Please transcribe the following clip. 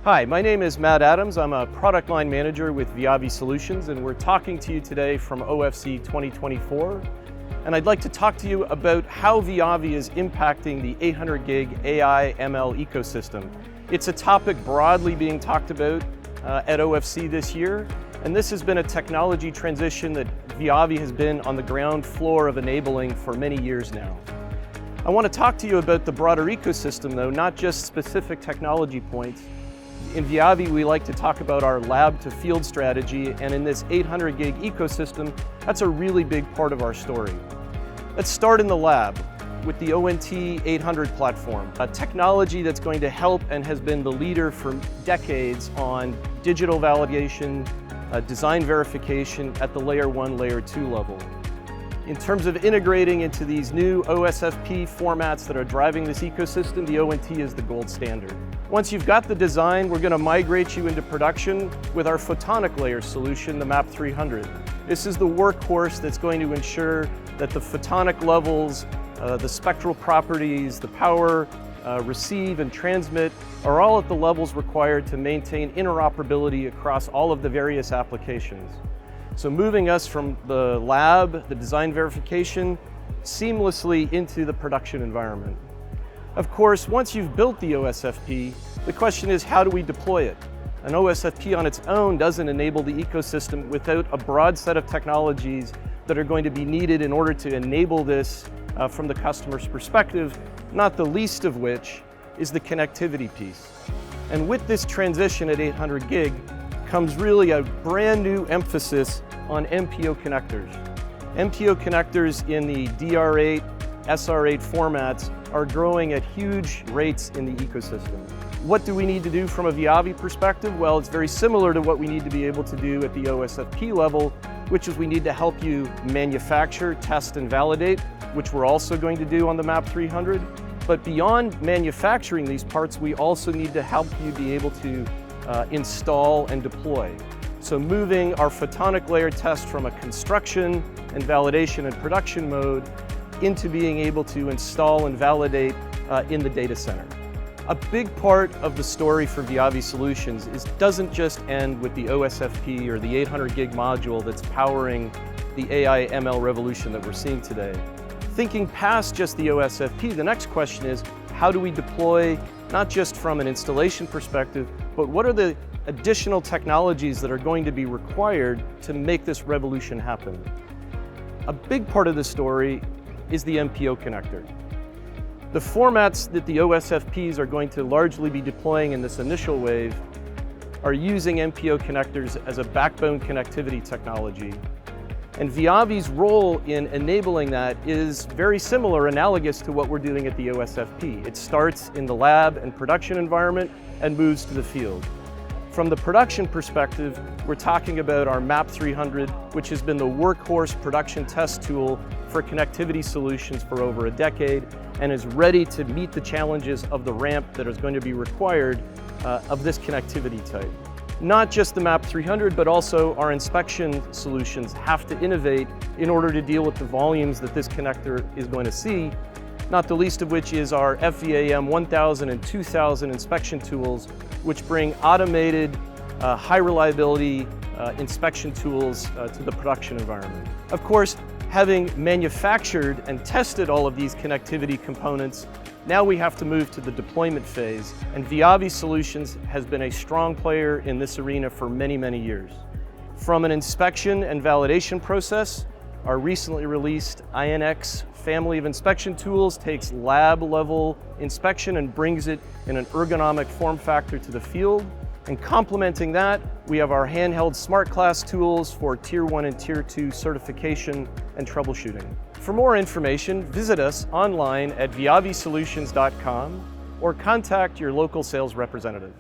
Hi, my name is Matt Adams. I'm a product line manager with VIAVI Solutions, and we're talking to you today from OFC 2024. And I'd like to talk to you about how VIAVI is impacting the 800 gig AI ML ecosystem. It's a topic broadly being talked about at OFC this year, and this has been a technology transition that VIAVI has been on the ground floor of enabling for many years now. I want to talk to you about the broader ecosystem though, not just specific technology points. In VIAVI, we like to talk about our lab to field strategy, and in this 800 gig ecosystem, that's a really big part of our story. Let's start in the lab with the ONT 800 platform, a technology that's going to help and has been the leader for decades on digital validation, design verification at the layer 1, layer 2 level. In terms of integrating into these new OSFP formats that are driving this ecosystem, the ONT is the gold standard. Once you've got the design, we're going to migrate you into production with our photonic layer solution, the MAP 300. This is the workhorse that's going to ensure that the photonic levels, the spectral properties, the power, receive and transmit are all at the levels required to maintain interoperability across all of the various applications. So moving us from the lab, the design verification, seamlessly into the production environment. Of course, once you've built the OSFP, the question is, how do we deploy it? An OSFP on its own doesn't enable the ecosystem without a broad set of technologies that are going to be needed in order to enable this from the customer's perspective, not the least of which is the connectivity piece. And with this transition at 800 gig comes really a brand new emphasis on MPO connectors. MPO connectors in the DR8, SR8 formats are growing at huge rates in the ecosystem. What do we need to do from a VIAVI perspective? Well, it's very similar to what we need to be able to do at the OSFP level, which is we need to help you manufacture, test, and validate, which we're also going to do on the MAP 300. But beyond manufacturing these parts, we also need to help you be able to install and deploy. So moving our photonic layer test from a construction and validation and production mode into being able to install and validate in the data center. A big part of the story for VIAVI Solutions doesn't just end with the OSFP or the 800 gig module that's powering the AI ML revolution that we're seeing today. Thinking past just the OSFP, the next question is, how do we deploy, not just from an installation perspective, but what are the additional technologies that are going to be required to make this revolution happen? A big part of the story is the MPO connector. The formats that the OSFPs are going to largely be deploying in this initial wave are using MPO connectors as a backbone connectivity technology. And VIAVI's role in enabling that is very similar, analogous to what we're doing at the OSFP. It starts in the lab and production environment and moves to the field. From the production perspective, we're talking about our MAP 300, which has been the workhorse production test tool for connectivity solutions for over a decade and is ready to meet the challenges of the ramp that is going to be required of this connectivity type. Not just the MAP 300, but also our inspection solutions have to innovate in order to deal with the volumes that this connector is going to see, not the least of which is our FVAm 1000 and 2000 inspection tools, which bring automated, high reliability inspection tools to the production environment. Of course, having manufactured and tested all of these connectivity components, now we have to move to the deployment phase, and VIAVI Solutions has been a strong player in this arena for many, many years. From an inspection and validation process, our recently released INX family of inspection tools takes lab-level inspection and brings it in an ergonomic form factor to the field. And complementing that, we have our handheld smart class tools for Tier 1 and Tier 2 certification and troubleshooting. For more information, visit us online at viavisolutions.com or contact your local sales representative.